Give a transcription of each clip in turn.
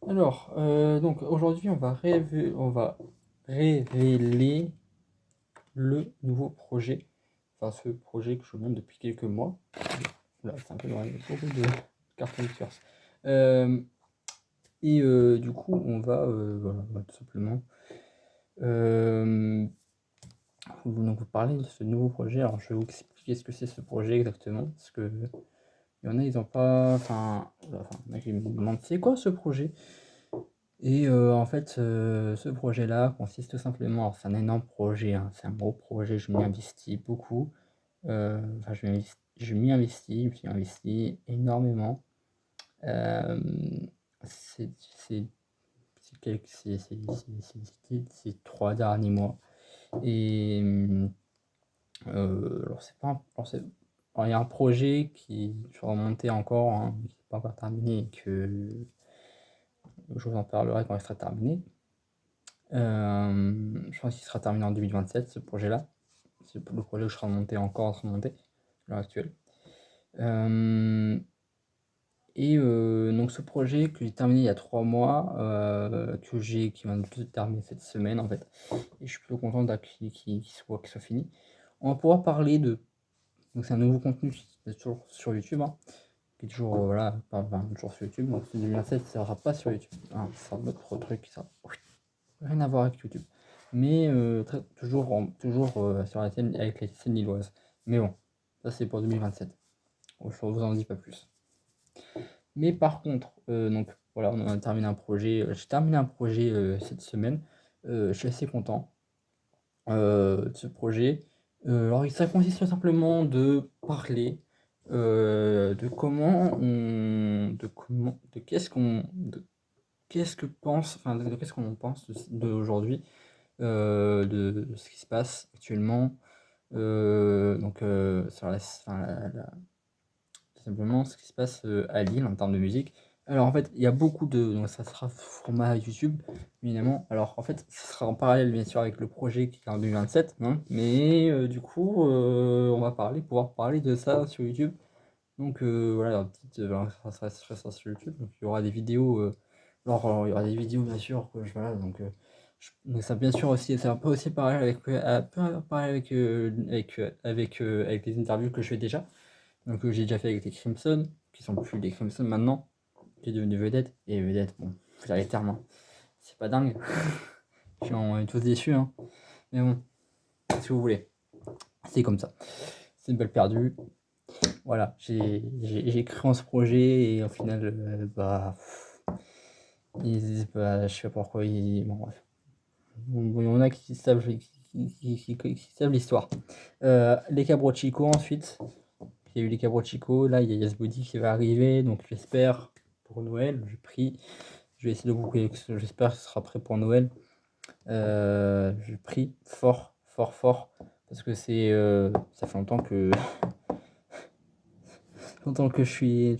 Alors, donc aujourd'hui, on va révéler le nouveau projet, enfin ce projet que je monte depuis quelques mois. Oula, c'est un peu loin, il y a beaucoup de cartons de surf. Euh, du coup, voilà, tout simplement euh, vous parler de ce nouveau projet. Alors, je vais vous expliquer ce que c'est ce projet exactement, parce que il y en a, ils ont pas, il y en a qui me demandent c'est quoi ce projet? En fait, ce projet-là consiste tout simplement, alors c'est un énorme projet, hein, c'est un gros projet, je m'y investis beaucoup, enfin je m'y investis énormément. C'est c'est c'est quelques c'est ces 3 derniers mois et alors c'est pas un alors c'est alors il y a un projet qui je suis remonté encore, hein, qui n'est pas encore terminé et que je vous en parlerai quand il sera terminé. Je pense qu'il sera terminé en 2027, ce projet-là. C'est le projet que je serai monté encore en train de monter, à l'heure actuelle. Euh, donc ce projet que j'ai terminé il y a 3 mois, qui vient de se terminer cette semaine en fait, et je suis plutôt content qu'il soit fini. On va pouvoir parler de, donc c'est un nouveau contenu qui est toujours sur YouTube, hein, qui est toujours, voilà, toujours sur YouTube, donc ce 2027 ça sera pas sur YouTube, hein, ça sera un autre truc, ça. Rien à voir avec YouTube. Mais toujours sur la scène avec les scènes lilloises. Mais bon, ça c'est pour 2027. Je vous en dis pas plus. Mais par contre, donc voilà, on a terminé un projet. J'ai terminé un projet cette semaine. Je suis assez content de ce projet. Alors ça consiste tout simplement de parler de qu'est-ce que pense, enfin de qu'est-ce qu'on pense d'aujourd'hui, de ce qui se passe actuellement, sur tout simplement ce qui se passe à Lille en termes de musique. Alors en fait, il y a beaucoup de. Donc ça sera format YouTube, évidemment. Alors en fait, ce sera en parallèle bien sûr avec le projet qui est en 2027, hein, mais du coup, on va pouvoir parler de ça sur YouTube. Donc voilà, ça sera sur YouTube. Donc il y aura des vidéos. Il y aura des vidéos bien sûr. Voilà, donc ça bien sûr aussi, ça va pas aussi parler avec les interviews que je fais déjà. Donc j'ai déjà fait avec les Crimson, qui sont plus les Crimson maintenant, qui est devenu vedette. Et vedette, bon, faut dire les termes, hein. C'est pas dingue. On est tous déçus, hein. Mais bon, si vous voulez, c'est comme ça. C'est une balle perdue. Voilà, j'ai cru en ce projet et au final, je sais pas pourquoi. Bon, bref. Bon, il y en a qui savent, qui savent l'histoire. Les Cabro Chico ensuite. Il y a eu les Cabro Chico, là il y a Yasbody qui va arriver, donc j'espère pour Noël, je prie. Je vais essayer de vous j'espère que ce sera prêt pour Noël. Je prie fort, fort, fort, parce que ça fait longtemps que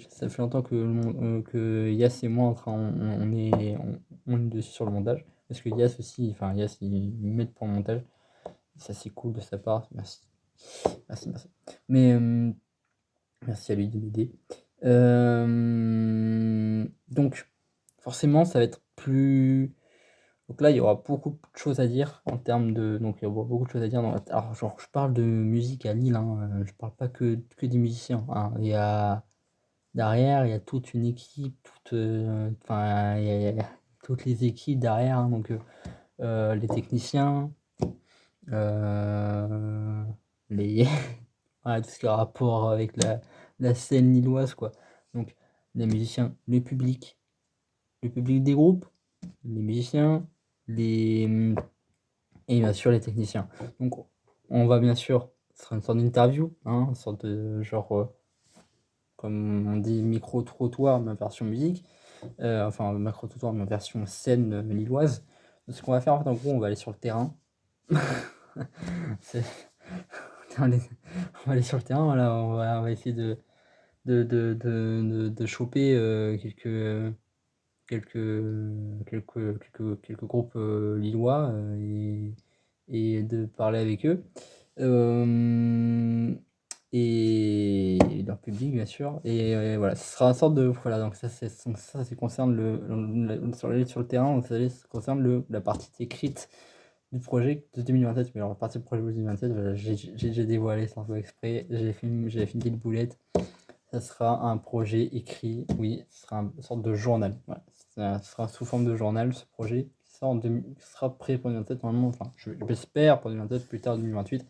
ça fait longtemps que Yas et moi, on est dessus sur le montage. Parce que Yas aussi, enfin Yas, il m'aide pour le montage. Ça c'est cool de sa part, merci. Merci, merci. Mais merci à lui de m'aider. Donc, forcément, ça va être plus. Donc là, il y aura beaucoup de choses à dire en termes de. Donc, il y aura beaucoup de choses à dire. Alors, genre, je parle de musique à Lille, hein, je parle pas que des musiciens, hein. Derrière, il y a toute une équipe, enfin, il y a toutes les équipes derrière, hein, donc les techniciens, euh, les. Voilà, tout ce qui a rapport avec la scène lilloise, quoi. Donc, les musiciens, le public des groupes, les musiciens, les, et bien sûr les techniciens. Donc, on va bien sûr, ce sera une sorte d'interview, hein, une sorte de genre, comme on dit, micro-trottoir, mais en version musique, enfin, micro-trottoir, mais en version scène lilloise. Donc, ce qu'on va faire, en fait, en gros, on va aller sur le terrain. C'est- on va aller sur le terrain, voilà, on va essayer de choper quelques groupes lillois et de parler avec eux. Euh, et leur public bien sûr, et voilà, ce sera une sorte de, voilà, donc ça concerne sur le terrain, vous savez, ça concerne la partie écrite du projet de 2027. Mais alors la partie du projet de 2027, voilà, j'ai dévoilé sans faire exprès, j'ai fait une petite boulette. Ça sera un projet écrit, oui, ce sera une sorte de journal. Voilà. Ça sera sous forme de journal, ce projet, qui sera prêt pour 2027 normalement. Enfin, j'espère pour 2027, plus tard 2028.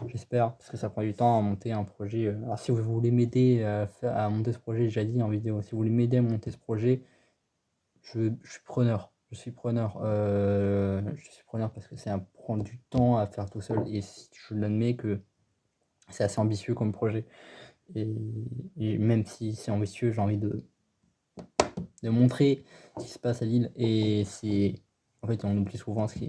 J'espère, parce que ça prend du temps à monter un projet. Alors, si vous voulez m'aider à monter ce projet, j'ai déjà dit en vidéo, si vous voulez m'aider à monter ce projet, je suis preneur. Je suis preneur. Je suis preneur parce que ça prend du temps à faire tout seul. Et je l'admets que c'est assez ambitieux comme projet. Et même si c'est ambitieux, j'ai envie de montrer ce qui se passe à Lille. Et c'est. En fait, on oublie souvent enfin,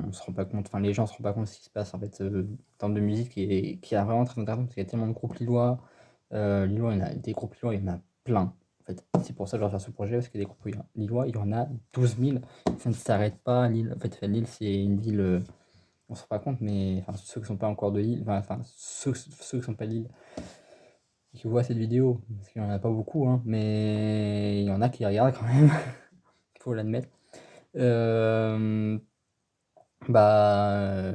on se rend pas compte, enfin, les gens se rendent pas compte de ce qui se passe en fait, en termes de musique, qui est vraiment très intéressant parce qu'il y a tellement de groupes lillois. Lillois, il y en a des groupes lillois, il y en a plein. En fait, c'est pour ça que je vais faire ce projet, parce qu'il y a des groupes lillois, il y en a 12 000. Ça ne s'arrête pas. Lille, en fait, Lille, c'est une ville, on se rend pas compte, mais enfin, ceux qui sont pas encore de Lille, enfin, ceux qui sont pas de Lille, qui voient cette vidéo, parce qu'il n'y en a pas beaucoup, hein, mais il y en a qui regardent quand même, il faut l'admettre. On va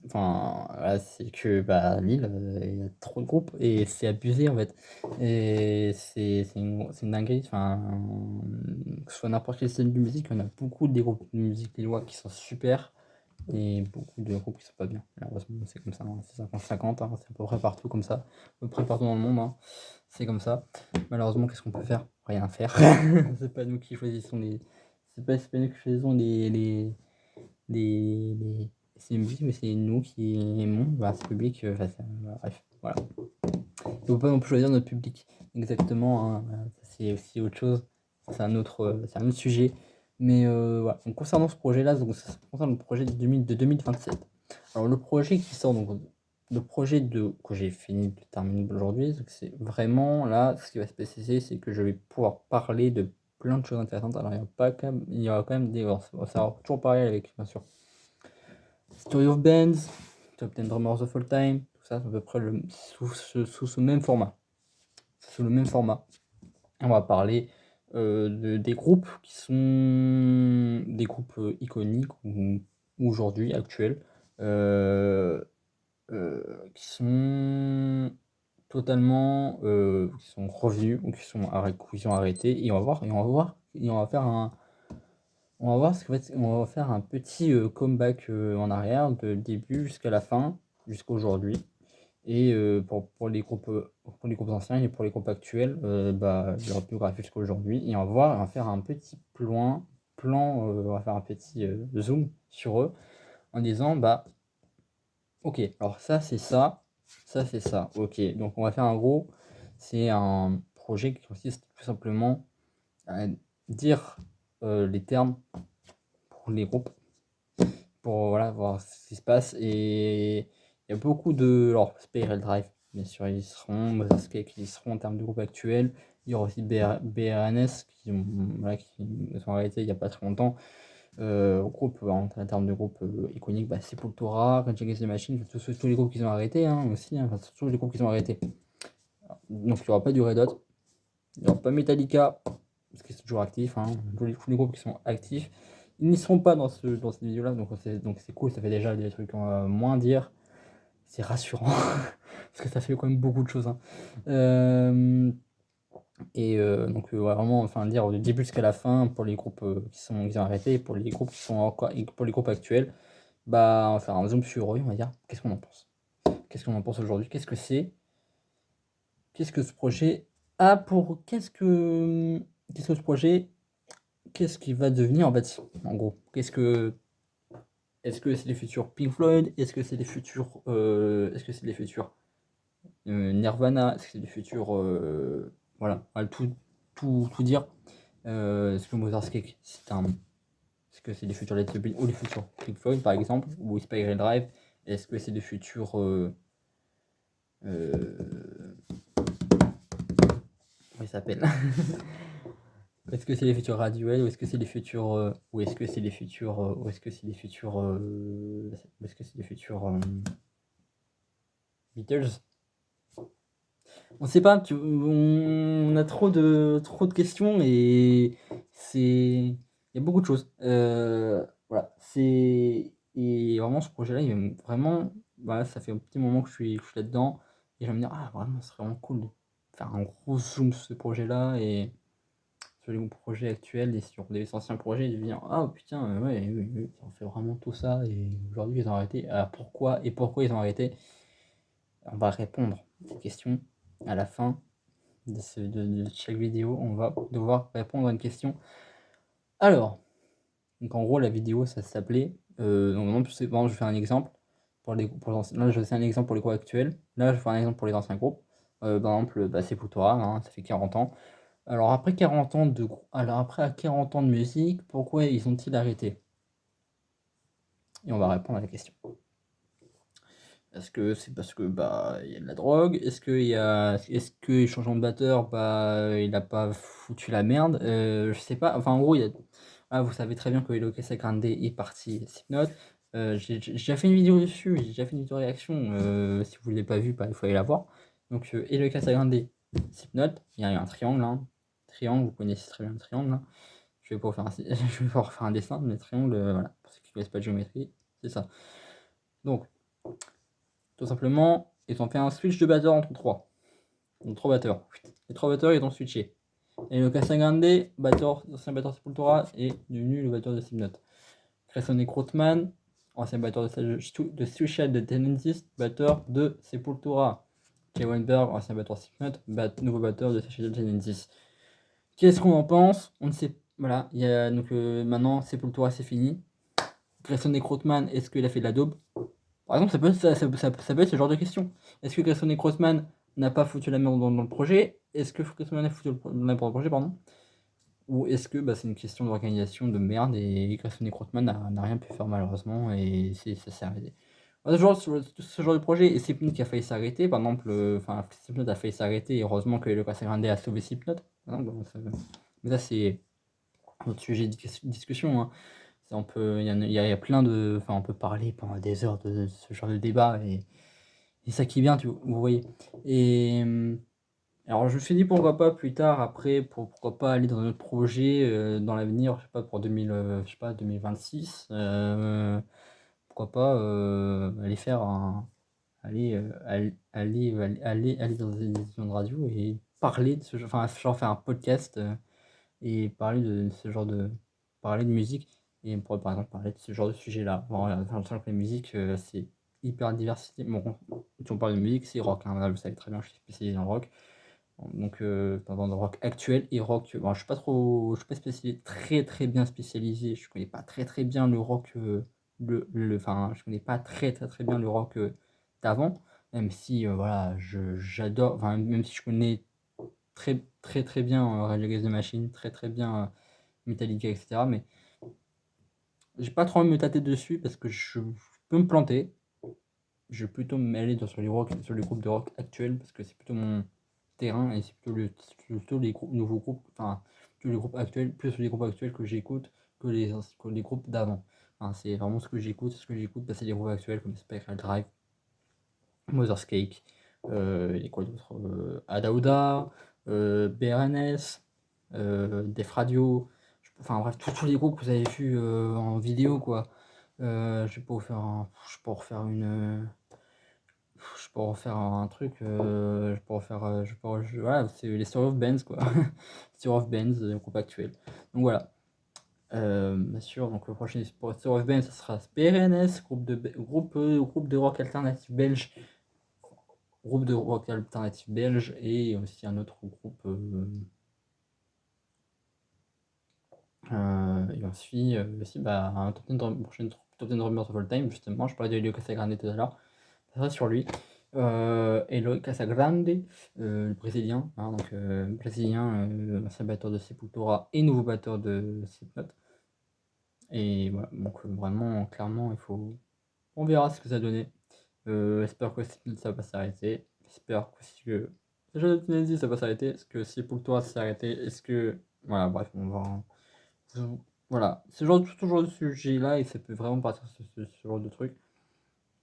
enfin, voilà, c'est que Lille, il y a trop de groupes et c'est abusé en fait. Et c'est une dinguerie. Enfin, que ce soit n'importe quel style de musique, il y en a beaucoup des groupes de musique lillois qui sont super et beaucoup de groupes qui sont pas bien. Malheureusement, c'est comme ça, hein, c'est 50-50, hein, c'est à peu près partout comme ça, à peu près partout dans le monde, hein, c'est comme ça. Malheureusement, qu'est-ce qu'on peut faire? Rien faire. C'est pas nous qui choisissons c'est pas nous qui choisissons c'est une musique, mais c'est nous qui aimons ce public. Bref, voilà. On ne peut pas non plus choisir notre public exactement, hein, voilà, ça, c'est aussi autre chose. C'est un autre sujet. Mais voilà. Donc, concernant ce projet-là, donc, ça concerne le projet de 2027. Alors, le projet qui sort, donc, le projet que j'ai fini de terminer aujourd'hui, c'est vraiment là, ce qui va se passer, c'est que je vais pouvoir parler de plein de choses intéressantes. Alors, il y aura quand même ça va toujours parler avec, bien sûr, Story of Bands, Top 10 Drummers of All Time, tout ça, c'est à peu près sous ce même format. Sous le même format. On va parler des groupes qui sont des groupes iconiques ou aujourd'hui actuels, qui sont totalement, qui sont revenus ou qui sont arrêtés, et on va faire on va voir ce qu'en fait, on va faire un petit comeback en arrière, de début jusqu'à la fin, jusqu'à aujourd'hui. Et pour les groupes anciens et pour les groupes actuels, leur biographie jusqu'à aujourd'hui. Et on va faire un petit on va faire un petit zoom sur eux en disant, ok, alors ça c'est ça, ok. Donc on va faire c'est un projet qui consiste tout simplement à dire les termes pour les groupes, pour voilà, voir ce qui se passe. Et il y a beaucoup de. Alors, Spiral Drive, bien sûr, ils seront. Mozarskek, ils seront en termes de groupe actuel. Il y aura aussi BRNS voilà, qui sont arrêtés il n'y a pas très longtemps. Groupe, en termes de groupe iconique, Sepultura, Rage Against the Machine, tous les groupes qui sont arrêtés aussi, hein, tous les groupes qui sont arrêtés. Donc il n'y aura pas du Red Hot, il n'y aura pas Metallica, parce qu'ils sont toujours actifs, hein, tous les groupes qui sont actifs. Ils n'y seront pas dans cette vidéo-là, donc c'est cool, ça fait déjà des trucs moins dire. C'est rassurant, parce que ça fait quand même beaucoup de choses, hein. Donc vraiment, enfin dire du début jusqu'à la fin pour les groupes qui sont arrêtés, et pour les groupes qui sont encore, et pour les groupes actuels, on va faire un zoom sur eux, on va dire qu'est-ce qu'on en pense. Qu'est-ce qu'on en pense aujourd'hui? Qu'est-ce que c'est? Qu'est-ce que ce projet a pour. Qu'est-ce que ce projet. Qu'est-ce qu'il va devenir en fait, en gros? Est-ce que c'est les futurs Pink Floyd? Est-ce que c'est les futurs. Est-ce que c'est les futurs Nirvana? Est-ce que c'est les futurs. Voilà, on va tout dire. Est-ce que Mother's Cake, est-ce que c'est les futurs Led Zeppelin ou les futurs Pink Floyd par exemple? Ou Spiral Drive? Est-ce que c'est les futurs. Comment il s'appelle? Est-ce que c'est les futurs Radiohead, ou est-ce que c'est les futurs ou est-ce que c'est les futurs ou est-ce que c'est les futurs Beatles? On sait pas, on a trop de questions et il y a beaucoup de choses. Voilà, et vraiment ce projet-là, il vraiment, voilà, ça fait un petit moment que je suis là-dedans et je vais me dire: «Ah vraiment, ce serait vraiment cool de faire un gros zoom sur ce projet-là et sur les projets actuels et sur des anciens projets», et de dire: «Ah putain, ouais, oui, oui, ils ont fait vraiment tout ça et aujourd'hui ils ont arrêté. Alors pourquoi ils ont arrêté?» On va répondre aux questions à la fin de chaque vidéo. On va devoir répondre à une question. Alors, donc en gros, la vidéo, ça s'appelait. Donc, bon, je fais un exemple. Là, je fais un exemple pour les groupes actuels. Là, je fais un exemple pour les anciens groupes. Par exemple, bah, Sepultura, hein, ça fait 40 ans. Alors, après 40 ans après 40 ans de musique, pourquoi ils ont-ils arrêté? Et on va répondre à la question. Est-ce que c'est parce que, bah, il y a de la drogue? Est-ce que les changements de batteur, bah, il a pas foutu la merde? Je sais pas, enfin, en gros, vous savez très bien que Hello Casagrande est parti Slipknot. J'ai déjà fait une vidéo dessus, j'ai déjà fait une vidéo réaction, si vous ne l'avez pas vue, bah, il faut aller la voir. Donc, Hello Casagrande, Slipknot, il y a un triangle, hein. Triangle, vous connaissez très bien le triangle, hein. Je vais pas refaire je vais pas refaire un dessin, mais triangle, voilà, pour ceux qui ne connaissent pas de géométrie, c'est ça. Donc, tout simplement, ils ont fait un switch de batteur entre trois. Donc 3 batteurs. Les 3 batteurs, ils ont switché. Et le Casagrande, ancien batteur de Sepultura, est devenu le batteur de Slipknot. Grayson Krotman, ancien batteur de Suicide de Tendencies, batteur de Sepultura. Jay Weinberg, ancien batteur de Slipknot, nouveau batteur de Suicide de Tendencies. Qu'est-ce qu'on en pense? On ne sait. Voilà, donc maintenant Sepultura c'est fini. Grayson Krotman, est-ce qu'il a fait de la daube? Par exemple, ça peut être ce genre de question. Est-ce que Grayson Crossman n'a pas foutu la merde dans le projet? Est-ce que Crossman a foutu la merde dans le projet, pardon? Ou est-ce que c'est une question d'organisation de merde et Grayson Crossman n'a rien pu faire malheureusement et ça s'est arrêté. Ce genre de projet, et Slipknot qui a failli s'arrêter, par exemple, Slipknot a failli s'arrêter et heureusement que le Casagrande a sauvé Slipknot. Mais ça, c'est notre sujet de discussion, hein. Il y a plein de. Enfin, on peut parler pendant des heures de ce genre de débat et ça qui est bien, vous voyez. Et alors, je me suis dit pourquoi pas plus tard, après, pourquoi pas aller dans un autre projet dans l'avenir, je sais pas, pour 2026. Pourquoi pas aller faire un. Aller dans des émissions de radio et parler de ce genre. Enfin, genre faire un podcast et parler de ce genre de. Parler de musique. Et on pourrait par exemple parler de ce genre de sujet-là. Bon, que la musique, c'est hyper diversité. Bon, si on parle de musique, c'est rock, hein. Là, vous savez très bien, je suis spécialisé dans le rock. Donc, dans le rock actuel et rock. Bon, je suis pas spécialisé, très très bien spécialisé. Je connais pas très très bien le rock, enfin, je connais pas très très très bien le rock d'avant. Même si, voilà, j'adore, enfin, même si je connais très très très bien Rage Against the Machine, très très bien Metallica, etc. Mais j'ai pas trop envie de me tâter dessus parce que je peux me planter. Je vais plutôt m'aller sur les groupes de rock actuels parce que c'est plutôt mon terrain et c'est plutôt les nouveaux groupes, enfin, plutôt les groupes actuels, plus les groupes actuels que j'écoute que les groupes d'avant. Enfin, c'est vraiment ce que j'écoute, c'est les groupes actuels comme Spectral Drive, Mother's Cake, et quoi d'autre, Adauda, BRNS, Def Radio, enfin bref, tous les groupes que vous avez vus en vidéo, quoi. Je vais pas vous faire je vais pas refaire je peux refaire un truc, voilà, c'est les Story of Bands, quoi. Story of Bands, groupe actuel. Donc voilà. Bien sûr, donc le prochain pour Story of Bands, ça sera PRNS, groupe de rock alternatif belge. Groupe de rock alternatif belge et aussi un autre groupe. Et ensuite, aussi, un top 10 prochaine top 10 Drummers of All Time, justement. Je parlais de Elio Casagrande tout à l'heure. Ça sera sur lui. Eloy Casagrande, le brésilien, hein, donc brésilien, ancien batteur de Sepultura et nouveau batteur de Slipknot. Et voilà, donc vraiment, clairement, on verra ce que ça donnait. J'espère que Slipknot ça va pas s'arrêter. J'espère aussi que déjà de Tunisie ça va s'arrêter. Est-ce que Sepultura ça s'est arrêté? Est-ce que. Voilà, bref, on va. Voilà, ce genre de sujet là, et ça peut vraiment partir sur ce genre de truc.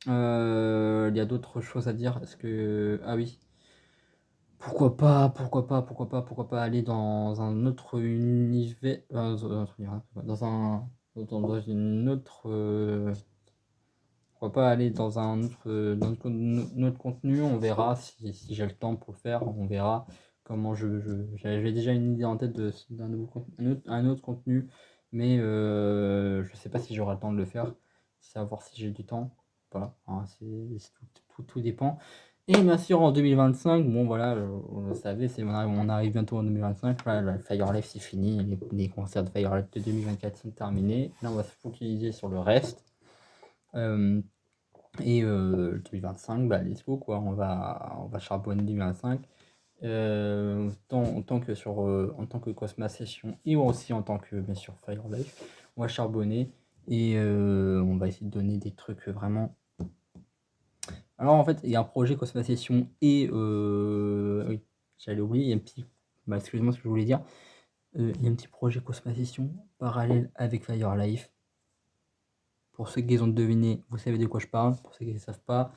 Il y a d'autres choses à dire. Est-ce que. Ah oui. pourquoi pas aller dans un autre univers, dans une autre, pourquoi pas aller dans un autre, notre contenu, on verra si j'ai le temps pour le faire, on verra comment j'avais déjà une idée en tête d'un un autre contenu, mais je sais pas si j'aurai le temps de le faire, savoir si j'ai du temps, voilà, hein, tout dépend. Et bien sûr, en 2025, bon voilà, vous le savez, on arrive bientôt en 2025, voilà, le Fire Life c'est fini, les concerts de Fire Life de 2024 sont terminés, là on va se focaliser sur le reste. Euh, et 2025, bah let's go quoi, on va charbonner 2025. Autant que en tant que Cosma Session et aussi en tant que bien sûr Fire Life, on va charbonner et on va essayer de donner des trucs vraiment. Alors en fait, il y a un projet Cosma Session et oui, j'allais oublier, il y a un petit. Bah, excusez-moi ce que je voulais dire. Il y a un petit projet Cosma Session parallèle avec Fire Life. Pour ceux qui ont deviné, vous savez de quoi je parle. Pour ceux qui ne savent pas,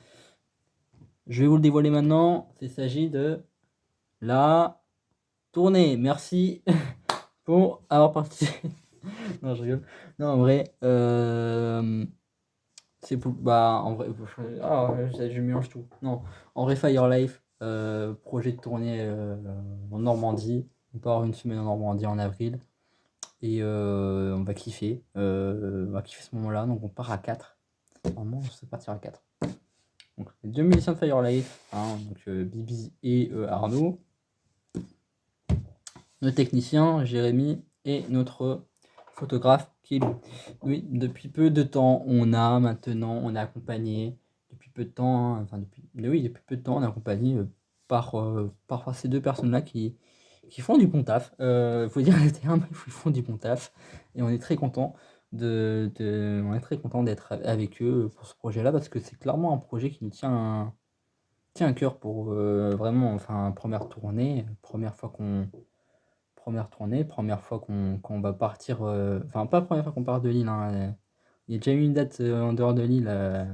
je vais vous le dévoiler maintenant. Il s'agit de la tournée. Merci pour avoir participé. Non, je rigole. Non, en vrai, c'est pour. Bah, en vrai. Je mélange tout. Non, en vrai, Fire Life, projet de tournée en Normandie. On part une semaine en Normandie en avril. Et on va kiffer. On va kiffer ce moment-là. Donc, on part à 4. Normalement, on se partir à 4. Donc, les deux musiciens de Fire Life, hein, donc Bibi et Arnaud. Notre technicien, Jérémy, et notre photographe, qui est lui. Oui, depuis peu de temps, on est accompagné, depuis peu de temps, hein, depuis peu de temps, on est accompagné par ces deux personnes-là qui font du bon taf. Faut dire le terme, ils font du bon taf. Et on est très content on est très content d'être avec eux pour ce projet-là, parce que c'est clairement un projet qui nous tient à cœur pour vraiment, enfin, première fois qu'on va partir, enfin pas première fois qu'on part de Lille, hein, il y a déjà eu une date en dehors de Lille,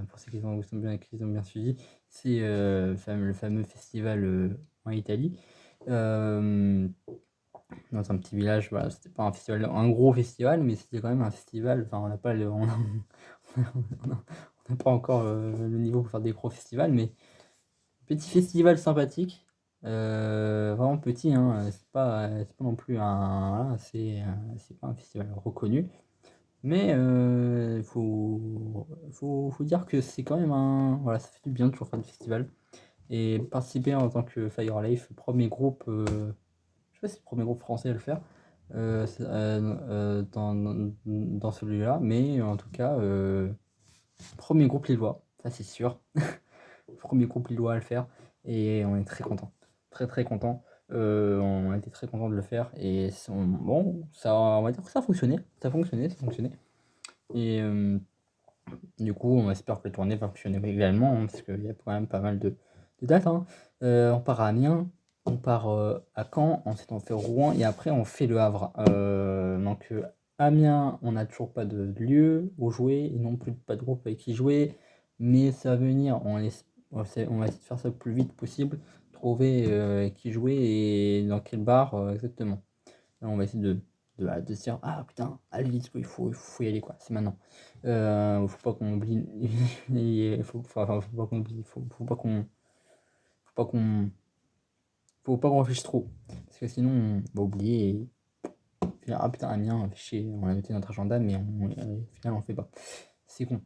pour ceux qui ont bien suivi, c'est le fameux festival en Italie, dans un petit village, voilà, c'était pas un festival, un gros festival, mais c'était quand même un festival, enfin on n'a pas on n'a pas encore le niveau pour faire des gros festivals, mais petit festival sympathique, vraiment petit, hein, c'est pas non plus voilà, c'est pas un festival reconnu, mais faut dire que c'est quand même voilà, ça fait du bien de toujours faire des festivals et participer en tant que Fire Life, premier groupe, je sais pas si c'est le premier groupe français à le faire, dans celui-là, mais en tout cas, premier groupe lillois, ça c'est sûr. Premier groupe lillois à le faire et on est très content, très très content. On a été très content de le faire et bon, on va dire que ça a fonctionné. Et du coup, on espère que la tournée va fonctionner également, hein, parce qu'il y a quand même pas mal de dates, hein. On part à Amiens, on part à Caen, ensuite on fait Rouen et après on fait Le Havre. Donc Amiens, on n'a toujours pas de lieu où jouer et non plus pas de groupe avec qui jouer, mais ça va venir, on va essayer de faire ça le plus vite possible, trouver avec qui jouer et dans quel bar exactement. Là, on va essayer de se dire, ah putain, allez, let's go, il faut y aller quoi, c'est maintenant. Faut pas qu'on oublie, faut pas qu'on oublie, faut pas qu'on réfléchisse trop, parce que sinon on va oublier et dire, ah putain, Amiens, fait chier, on a noté notre agenda, mais au final on le fait pas. C'est con.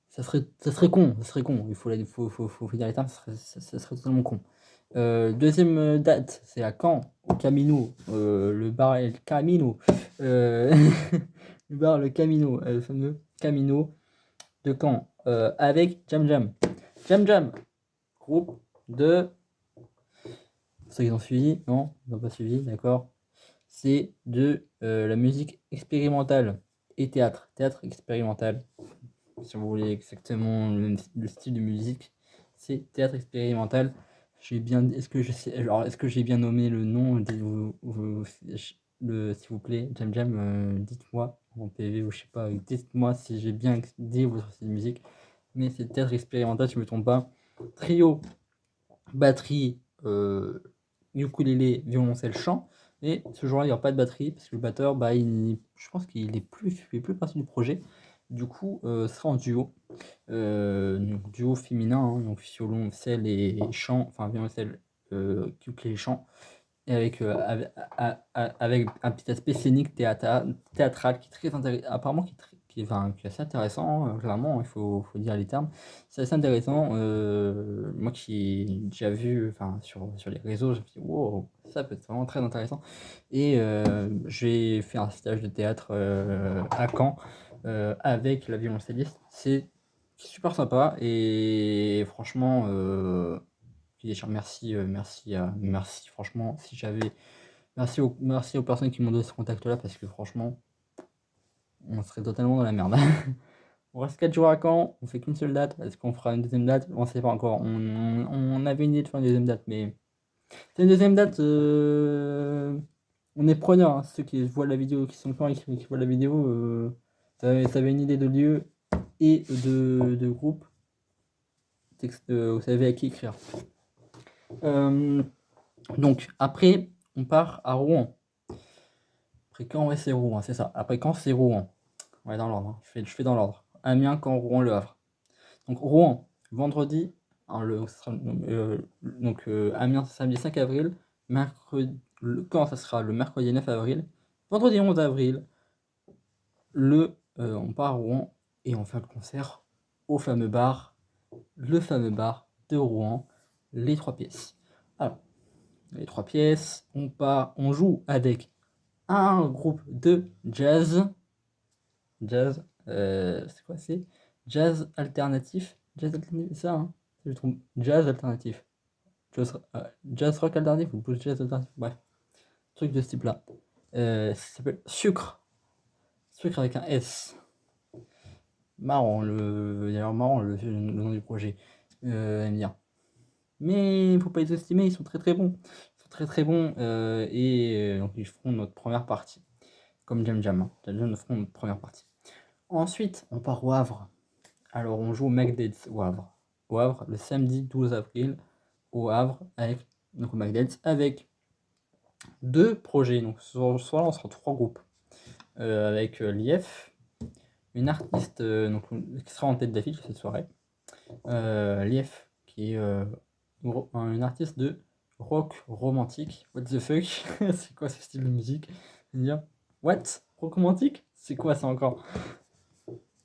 Ça serait con, faut dire les termes, ça serait totalement con. Deuxième date, c'est à Caen, au Camino, le bar El Camino, euh, le bar Le Camino, le fameux Camino de Caen, avec Jam Jam. Jam Jam, groupe de. Ceux qui ont suivi, non, ils n'ont pas suivi, d'accord. C'est de la musique expérimentale et théâtre expérimental. Si vous voulez exactement le style de musique, c'est théâtre expérimental. Est-ce que j'ai bien nommé le nom, s'il vous plaît, Jam Jam, dites-moi en PV ou je sais pas, dites-moi si j'ai bien dit votre style de musique. Mais c'est théâtre expérimental, si je me trompe pas. Trio, batterie, ukulélé, violoncelle, chant. Et ce jour-là, il n'y aura pas de batterie parce que le batteur, bah, je pense qu'il fait plus partie du projet. Du coup, ce sera en duo. Donc duo féminin, hein, donc violoncelle et chant, enfin violoncelle, ukulélé, chant. Et avec un petit aspect scénique théâtral qui est très intéressant, apparemment qui est assez intéressant, hein, clairement, il faut dire les termes. C'est assez intéressant, moi qui ai déjà vu sur les réseaux, je me suis dit, wow, ça peut être vraiment très intéressant. Et j'ai fait un stage de théâtre à Caen avec la violoncelliste. C'est super sympa et franchement, merci franchement, merci aux personnes qui m'ont donné ce contact-là parce que franchement, on serait totalement dans la merde. On reste 4 jours à Caen, on fait qu'une seule date. Est-ce qu'on fera une deuxième date? On sait pas encore. On avait une idée de faire une deuxième date, mais c'est une deuxième date. On est preneurs, hein. Ceux qui voient la vidéo, qui sont quand qui voient la vidéo, ça avait une idée de lieu et de groupe. Vous savez à qui écrire. Donc après, on part à Rouen. Après Caen, ouais, c'est Rouen, c'est ça. Après Caen, c'est Rouen. Ouais, dans l'ordre, hein. Je fais dans l'ordre. Amiens, Caen, Rouen, Le Havre. Donc Rouen, vendredi, hein, Amiens, samedi 5 avril. Caen, ça sera le mercredi 9 avril. Vendredi 11 avril, on part à Rouen et on fait le concert au le fameux bar de Rouen, les 3 pièces. Alors, les 3 pièces, on joue avec un groupe de jazz. Jazz, c'est quoi? C'est jazz alternatif. Jazz alternatif, c'est ça, hein? Je trouve jazz alternatif. Jazz rock alternatif ou plus jazz alternatif, bref. Truc de ce type-là. Ça s'appelle Sucre. Sucre avec un S. Marrant, d'ailleurs marrant le nom du projet. Aime bien. Mais il faut pas les estimer, ils sont très très bons. Ils sont très très bons et donc ils feront notre première partie. Comme Jam Jam, hein. Jam Jam feront notre première partie. Ensuite, on part au Havre. Alors, on joue au McDade's au Havre. Au Havre, le samedi 12 avril, au Havre, au McDade's, avec 2 projets. Donc, soit là, on sera 3 groupes. Avec l'IF, une artiste qui sera en tête d'affiche cette soirée. L'IF, qui est une artiste de rock romantique. What the fuck? C'est quoi ce style de musique? Dire, what? Rock romantique? C'est quoi ça encore?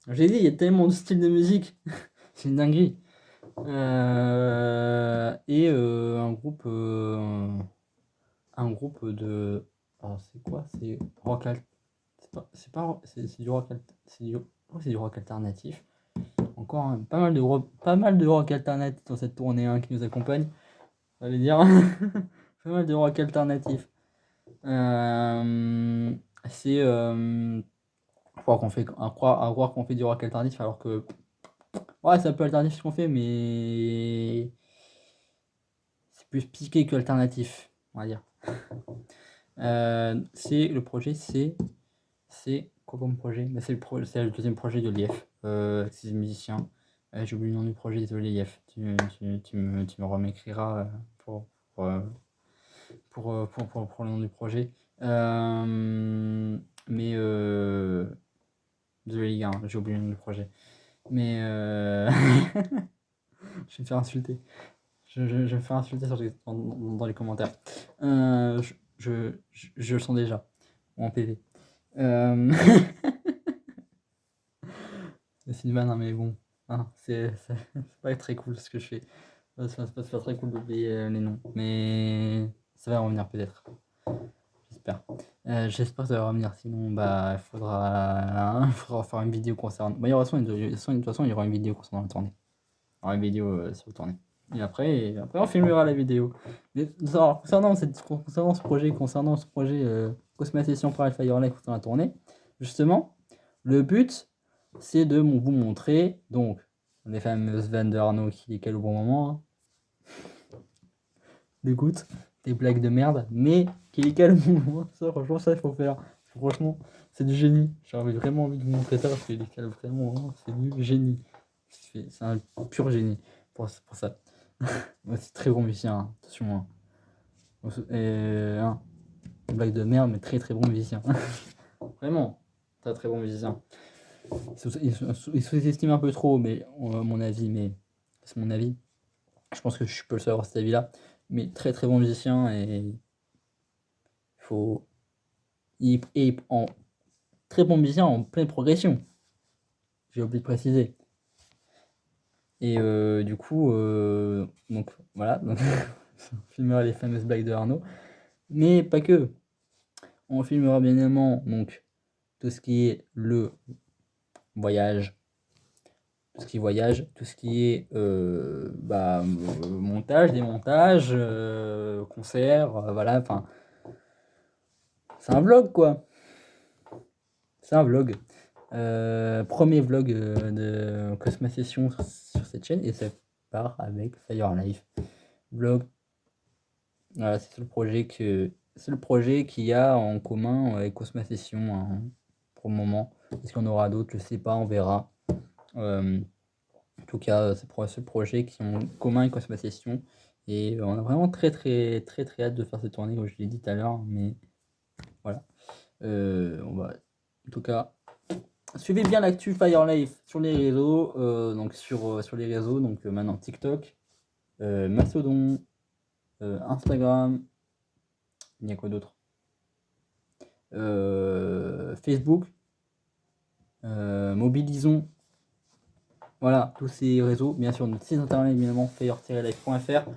J'ai dit, il y a tellement de styles de musique. C'est une dinguerie. Et un groupe de. Alors, c'est quoi? C'est rock. C'est pas. C'est du rock. C'est du rock alternatif. Encore hein, pas mal de rock alternatif dans cette tournée hein, qui nous accompagne. On va dire. Pas mal de rock alternatif. C'est. À croire qu'on fait du rock alternatif alors que. Ouais, c'est un peu alternatif ce qu'on fait, mais. C'est plus piqué que alternatif, on va dire. Le projet, c'est quoi comme projet? Bah, c'est le deuxième projet de l'IF, avec ses musiciens. J'ai oublié le nom du projet, désolé IF. Tu me remécriras pour, euh, pour le nom du projet. Mais désolé les gars, hein, j'ai oublié le nom du projet. Mais je vais me faire insulter. Je vais me faire insulter dans les commentaires. Je le sens déjà. En PV. C'est une vanne, hein, mais bon. Hein, c'est pas très cool ce que je fais. C'est pas très cool d'oublier les noms. Mais ça va revenir peut-être. J'espère. J'espère que ça va revenir. Sinon, bah, il faudra faire une vidéo concernant. Bah, de toute façon, il y aura une vidéo concernant la tournée. Il y aura une vidéo sur la tournée. Et après, on filmera la vidéo. Mais alors, concernant ce projet, Cosma Session par Alpha Live concernant la tournée, justement, le but, c'est de vous montrer, donc, les fameuses vannes de Arnaud qui décalent au bon moment, hein. Des gouttes, des blagues de merde, mais qui décalent au bon moment. Ça, franchement, ça, il faut faire. Franchement, c'est du génie. J'avais vraiment envie de vous montrer ça parce qu'il décale vraiment, hein. C'est du génie. C'est un pur génie pour ça. Ouais, c'est très bon musicien, hein. Attention. Hein. Hein, blague de merde, mais très très bon musicien. Vraiment, très très bon musicien. Il sous-estime un peu trop, mais mon avis, mais c'est mon avis. Je pense que je peux le savoir cet avis-là. Mais très très bon musicien et faut. En très bon musicien en pleine progression. J'ai oublié de préciser. Et du coup, donc voilà, donc, on filmera les fameuses blagues de Arnaud. Mais pas que. On filmera bien évidemment donc, tout ce qui est le voyage, tout ce qui est montage, démontage, concert, voilà, enfin, c'est un vlog quoi. C'est un vlog. Premier vlog de Cosma Session sur cette chaîne et ça part avec Fire Life. Vlog. Voilà, c'est le projet qu'il y a en commun avec Cosma Session hein, pour le moment. Est-ce qu'on aura d'autres? Je sais pas, on verra. En tout cas, c'est pour ce projet qui est en commun avec Cosma Session. Et on a vraiment très très très très hâte de faire cette tournée, comme je l'ai dit tout à l'heure. Mais voilà. On va, en tout cas, suivez bien l'actu Fire Life sur les réseaux. Donc sur les réseaux, donc maintenant TikTok, Mastodon, Instagram. Il y a quoi d'autre? Facebook, Mobilisons. Voilà, tous ces réseaux, bien sûr, notre site internet évidemment, fire-life.fr.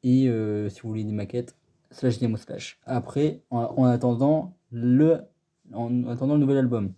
Si vous voulez des maquettes, /demo/. Après, en attendant le nouvel album.